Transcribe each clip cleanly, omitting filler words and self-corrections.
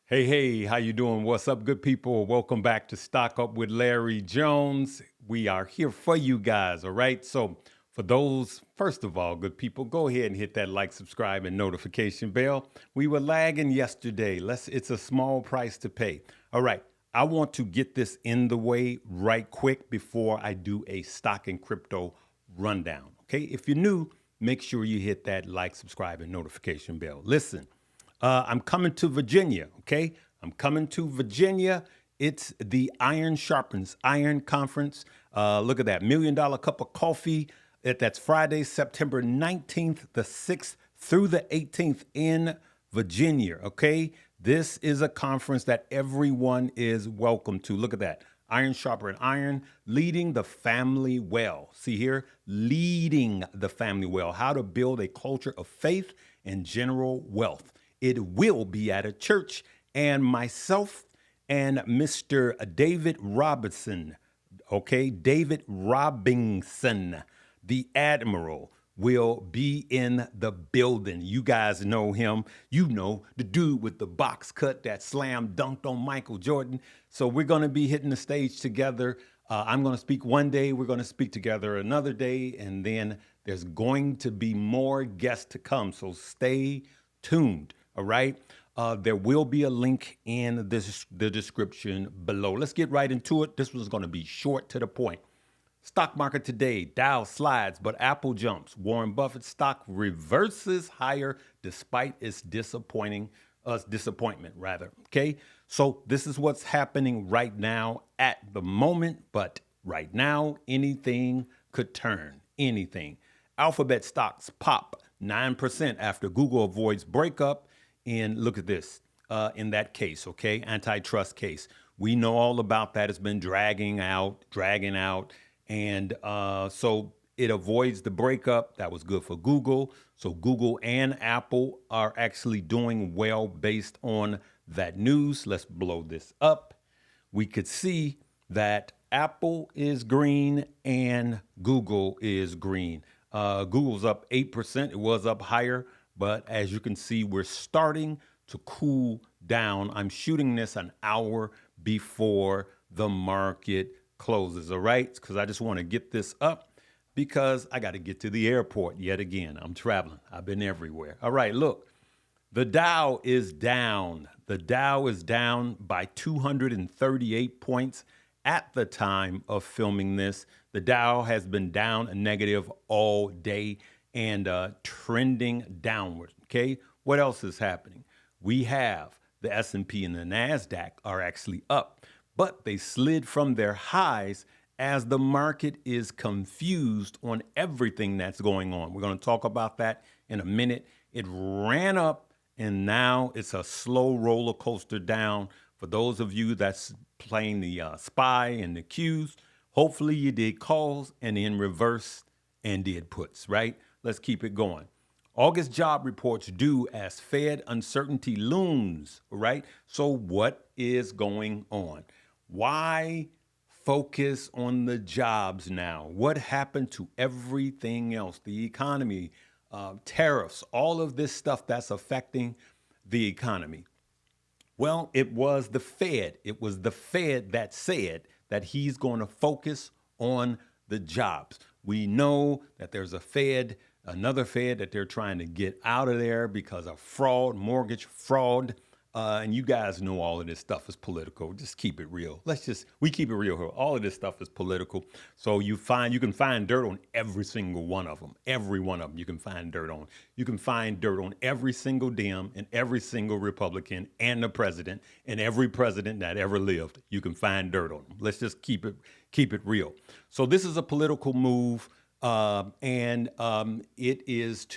Hey, how you doing? What's up, good people? Welcome back to Stock Up with Larry Jones. We are here for you guys, all right? So for those, first of all, good people, go ahead and hit that like, subscribe, and notification bell. We were lagging yesterday. It's a small price to pay. All right, I want to get this in the way right quick before I do a stock and crypto rundown, okay? If you're new, make sure you hit that like, subscribe, and notification bell. Listen. I'm coming to Virginia, okay? I'm coming to Virginia. It's the Iron Sharpens Iron Conference. Look at that, $1 million cup of coffee. That's Friday, September 19th, the 6th through the 18th in Virginia, okay? This is a conference that everyone is welcome to. Look at that. Iron Sharper and Iron, leading the family well. See here, leading the family well. How to build a culture of faith and general wealth. It will be at a church, and myself and Mr. David Robinson, okay, David Robinson, the Admiral, will be in the building. You guys know him. You know the dude with the box cut that slam dunked on Michael Jordan. So we're going to be hitting the stage together. I'm going to speak one day. We're going to speak together another day. And then there's going to be more guests to come. So stay tuned. All right. There will be a link in the description below. Let's get right into it. This one's going to be short to the point. Stock market today, Dow slides, but Apple jumps. Warren Buffett's stock reverses higher despite its disappointment, rather. Okay, so this is what's happening right now at the moment, but right now anything could turn. Anything. Alphabet stocks pop 9% after Google avoids breakup. And look at this, in that case, okay, antitrust case. We know all about that. It's been dragging out. And so it avoids the breakup. That was good for Google. So Google and Apple are actually doing well based on that news. Let's blow this up. We could see that Apple is green and Google is green. Google's up 8%. It was up higher. But as you can see, we're starting to cool down. I'm shooting this an hour before the market closes, all right? Because I just want to get this up because I got to get to the airport yet again. I'm traveling. I've been everywhere. All right, look, the Dow is down. The Dow is down by 238 points at the time of filming this. The Dow has been down a negative all day and trending downward, okay? What else is happening? We have the S&P and the NASDAQ are actually up, but they slid from their highs as the market is confused on everything that's going on. We're going to talk about that in a minute. It ran up, and now it's a slow roller coaster down. For those of you that's playing the SPY and the Qs, hopefully you did calls and in reverse and did puts, right? Let's keep it going. August job reports due as Fed uncertainty looms, right? So what is going on? Why focus on the jobs now? What happened to everything else? The economy, tariffs, all of this stuff that's affecting the economy. Well, it was the Fed. It was the Fed that said that he's going to focus on the jobs. We know that there's another Fed that they're trying to get out of there because of fraud, mortgage fraud. And you guys know all of this stuff is political. Just keep it real. We keep it real here. All of this stuff is political. So you can find dirt on every single one of them. Every one of them you can find dirt on. You can find dirt on every single Dem and every single Republican and the president and every president that ever lived. You can find dirt on them. Let's just keep it real. So this is a political move, and it is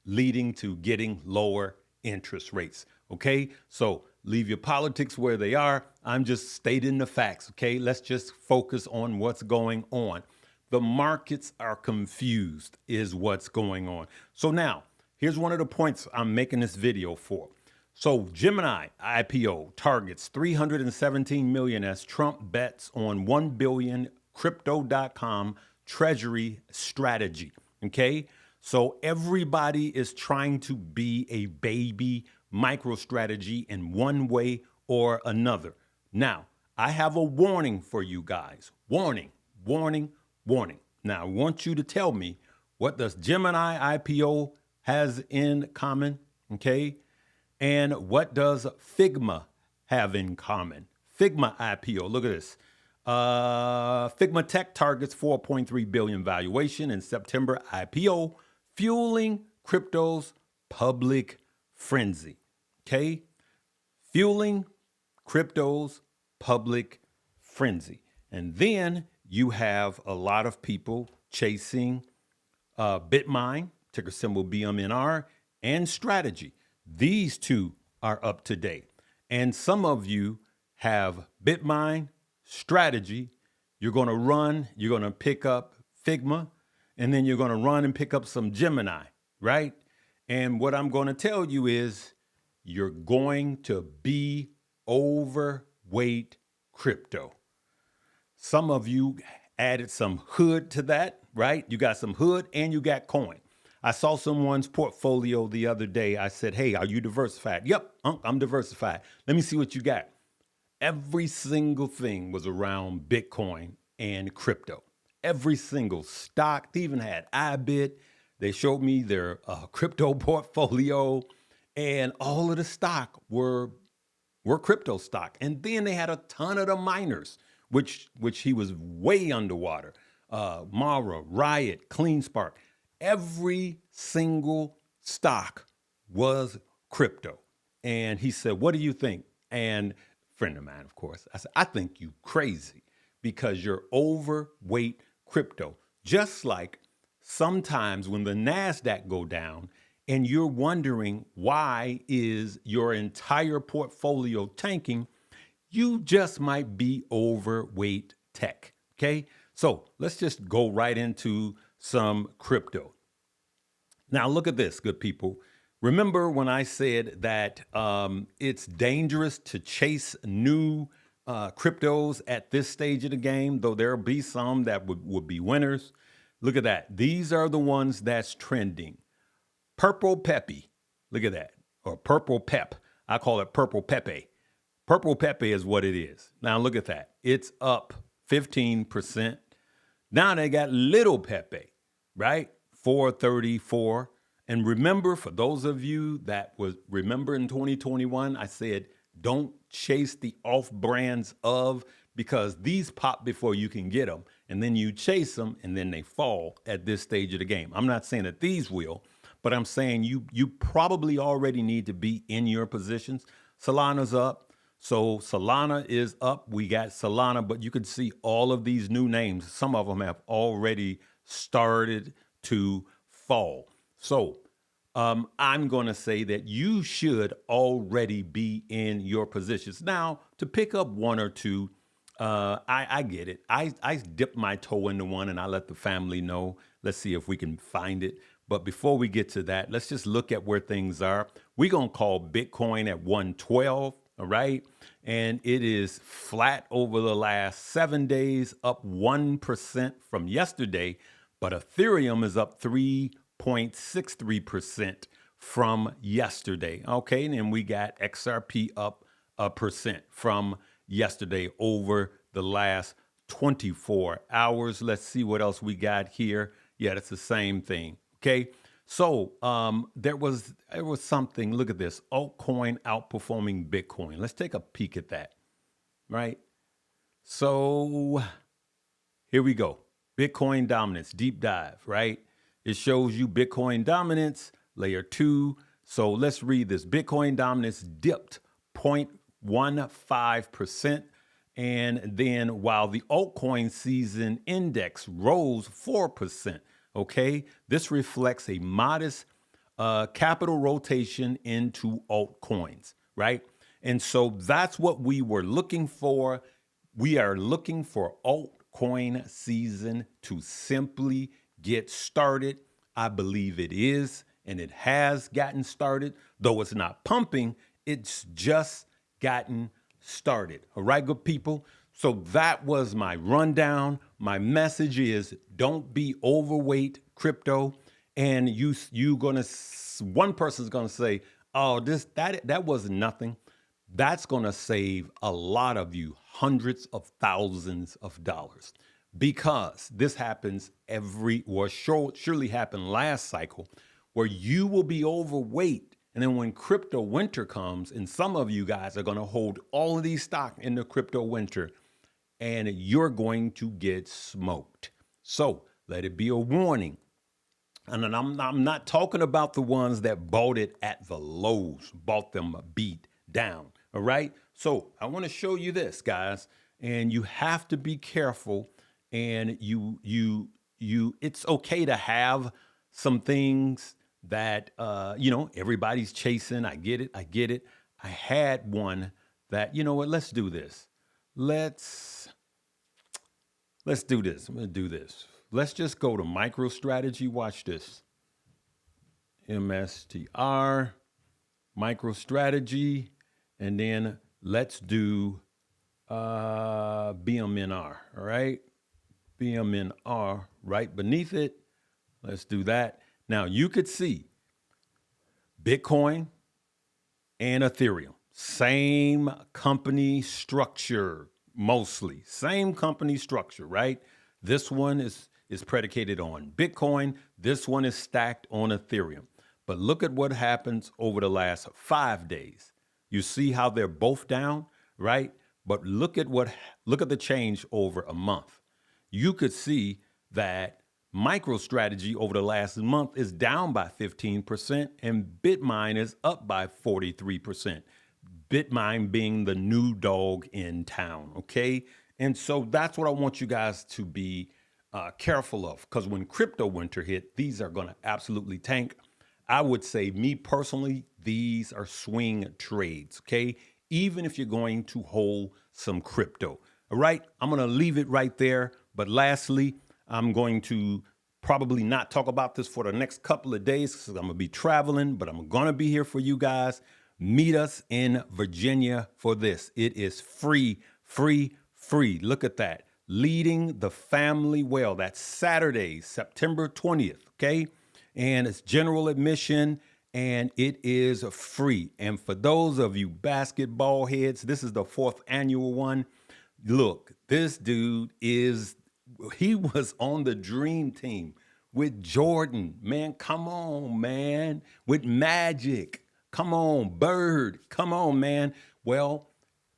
leading to getting lower interest rates. Okay, so leave your politics where they are. I'm just stating the facts. Okay, let's just focus on what's going on. The markets are confused, is what's going on. So now, here's one of the points I'm making this video for. So Gemini IPO targets 317 million as Trump bets on 1 billion crypto.com treasury strategy. Okay, so everybody is trying to be a baby micro strategy in one way or another. Now, I have a warning for you guys. Warning, warning, warning. Now, I want you to tell me, what does Gemini IPO has in common? Okay. And what does Figma have in common? Figma IPO, look at this. Figma Tech targets 4.3 billion valuation in September IPO, fueling crypto's public frenzy. Okay? Fueling crypto's public frenzy. And then you have a lot of people chasing Bitmine, ticker symbol BMNR, and Strategy. These two are up to date. And some of you have Bitmine, Strategy. You're going to pick up Figma, and then you're going to run and pick up some Gemini, right? And what I'm going to tell you is you're going to be overweight crypto. Some of you added some hood to that, right? You got some hood and you got coin. I saw someone's portfolio the other day. I said, hey, are you diversified? Yep, I'm diversified. Let me see what you got. Every single thing was around Bitcoin and crypto. Every single stock. They even had iBit. They showed me their crypto portfolio, and all of the stock were crypto stock. And then they had a ton of the miners, which he was way underwater. Mara, Riot, CleanSpark. Every single stock was crypto. And he said, what do you think? And a friend of mine, of course, I said, I think you crazy because you're overweight crypto. Just like sometimes when the NASDAQ go down and you're wondering why is your entire portfolio tanking, you just might be overweight tech, okay? So let's just go right into some crypto. Now, look at this, good people. Remember when I said that it's dangerous to chase new cryptos at this stage of the game, though there'll be some that would be winners. Look at that. These are the ones that's trending. Purple Peppy, look at that. Or Purple Pep. I call it Purple Pepe. Purple Pepe is what it is. Now, look at that. It's up 15%. Now they got Little Pepe, right? 434. And remember, for those of you that remember in 2021, I said, don't chase the off brands of, because these pop before you can get them. And then you chase them and then they fall at this stage of the game. I'm not saying that these will, but I'm saying you probably already need to be in your positions. Solana's up. So Solana is up. We got Solana, but you can see all of these new names. Some of them have already started to fall. So I'm going to say that you should already be in your positions. Now, to pick up one or two, I get it. I dip my toe into one and I let the family know. Let's see if we can find it. But before we get to that, let's just look at where things are. We're going to call Bitcoin at 112. All right. And it is flat over the last 7 days, up 1% from yesterday. But Ethereum is up 3.63% from yesterday. Okay. And then we got XRP up 1% from yesterday over the last 24 hours. Let's see what else we got here. Yeah, that's the same thing. Okay. So there was something, look at this, altcoin outperforming Bitcoin. Let's take a peek at that, right? So here we go. Bitcoin dominance, deep dive, right? It shows you Bitcoin dominance, layer 2. So let's read this. Bitcoin dominance dipped 0.15%. And then while the altcoin season index rose 4%. Okay, this reflects a modest capital rotation into altcoins, right? And so that's what we were looking for. We are looking for altcoin season to simply get started. I believe it is, and it has gotten started. Though it's not pumping, it's just gotten started. All right, good people. So that was my rundown. My message is don't be overweight crypto. And one person's going to say, Oh, that was nothing. That's going to save a lot of you hundreds of thousands of dollars because this happens surely happened last cycle where you will be overweight. And then when crypto winter comes, and some of you guys are going to hold all of these stock in the crypto winter, and you're going to get smoked. So let it be a warning. And then I'm not talking about the ones that bought it at the lows, bought them beat down. All right. So I want to show you this, guys, and you have to be careful. And it's okay to have some things that everybody's chasing. I get it. I had one that, you know what? Let's do this. Let's do this. I'm going to do this. Let's just go to MicroStrategy. Watch this. MSTR, MicroStrategy, and then let's do BMNR, all right? BMNR right beneath it. Let's do that. Now you could see Bitcoin and Ethereum, same company structure, mostly. Same company structure, right? This one is predicated on Bitcoin. This one is stacked on Ethereum. But look at what happens over the last 5 days. You see how they're both down, right? But look at the change over a month. You could see that MicroStrategy over the last month is down by 15% and Bitmine is up by 43%. Bitmine being the new dog in town, okay? And so that's what I want you guys to be careful of, because when crypto winter hit, these are going to absolutely tank. I would say, me personally, these are swing trades, okay? Even if you're going to hold some crypto. All right, I'm going to leave it right there. But lastly, I'm going to probably not talk about this for the next couple of days because I'm going to be traveling, but I'm going to be here for you guys. Meet us in Virginia for this. It is free. Look at that. Leading the Family Well. That's Saturday, September 20th, okay? And it's general admission, and it is free. And for those of you basketball heads, this is the 4th annual one. Look, this dude he was on the dream team with Jordan. Man, come on, man. With Magic. Come on, Bird. Come on, man. Well,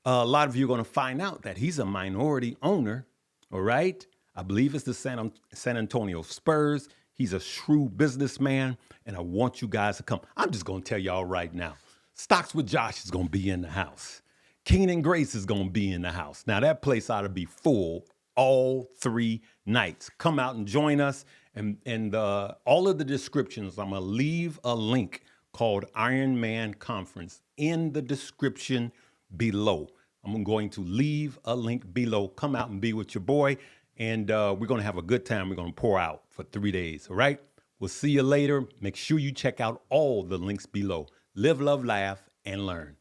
a lot of you are going to find out that he's a minority owner, all right? I believe it's the San Antonio Spurs. He's a shrewd businessman, and I want you guys to come. I'm just going to tell y'all right now, Stocks with Josh is going to be in the house. Keenan Grace is going to be in the house. Now, that place ought to be full all 3 nights. Come out and join us. And all of the descriptions, I'm going to leave a link called Iron Man Conference in the description below. I'm going to leave a link below. Come out and be with your boy. And we're going to have a good time. We're going to pour out for 3 days. All right. We'll see you later. Make sure you check out all the links below. Live, love, laugh, and learn.